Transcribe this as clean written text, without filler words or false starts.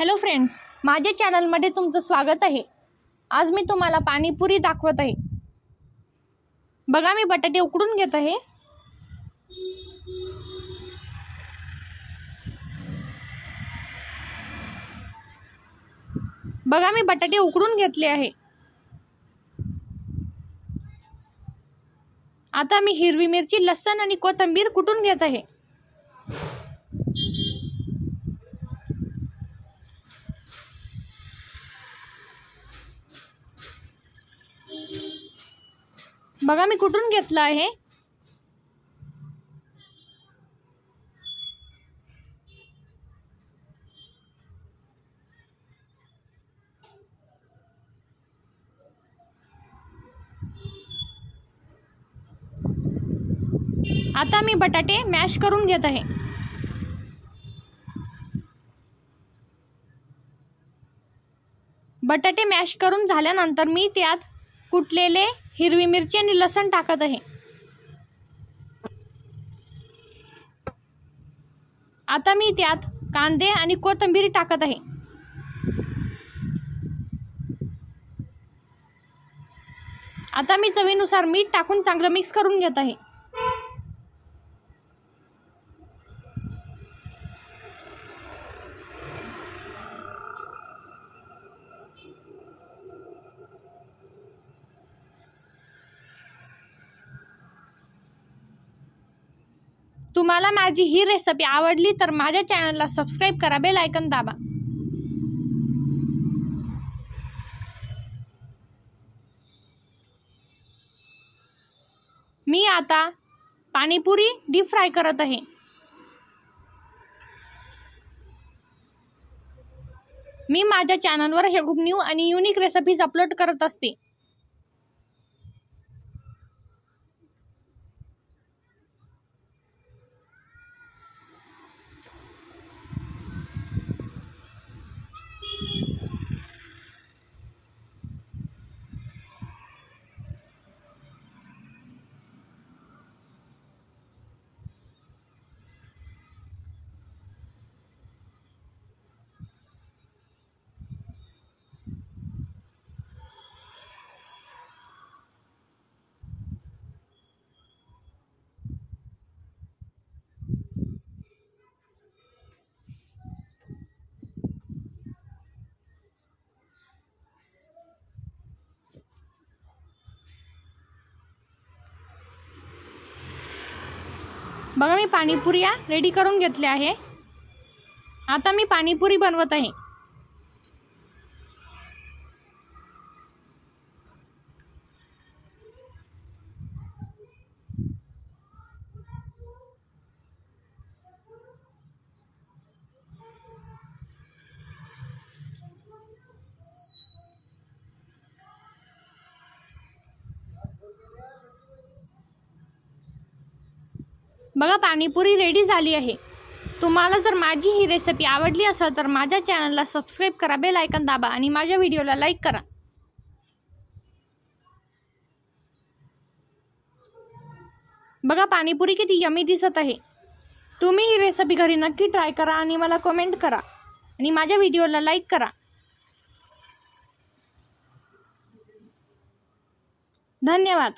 Hello friends, माझ्या चॅनलमध्ये तुमचं स्वागत आहे। आज मी तुम्हाला पाणीपुरी दाखवत आहे। बघा, मी बटाटे उकडून घेत आहे। बघा, मी बटाटे उकडून घेतले आहे। आता मी हिरवी मिरची, लसूण आणि कोथिंबीर कुटून घेत आहे। बघा, मी कुटून घेतलं आहे। आता मी बटाटे मॅश करून घेत आहे। बटाटे मॅश करून झाल्यानंतर मी त्यात कुटलेले हिरवी मिरची आणि लसूण टाकत आहे। आता मी त्यात कांदे आणि कोथिंबीर टाकत आहे। आता मी चवीनुसार मीठ टाकून चांगलं मिक्स करून घेत आहे। तुम्हाला माझी ही रेसिपी आवडली तर माझ्या चॅनलला सबस्क्राइब करा, बेल आयकॉन दाबा। मी आता पाणीपुरी डीप फ्राय करत आहे। मी माझ्या चॅनलवर अशा खूप न्यू आणि युनिक रेसिपीज अपलोड करत असते। बघा, मी पाणीपुरी रेडी करून घेतले आहे। आता मी पाणीपुरी बनवत आहे। बघा, पाणीपुरी रेडी झाली आहे। तुम्हाला जर माझी ही रेसिपी आवडली असेल तर माझ्या चॅनलला सबस्क्राइब करा, बेल आयकॉन दाबा आणि माझ्या व्हिडिओला लाईक करा। बघा, पाणीपुरी किती यम्मी दिसत आहे। तुम्ही ही रेसिपी घरी नक्की ट्राय करा आणि मला कमेंट करा आणि माझ्या व्हिडिओला लाईक करा। धन्यवाद।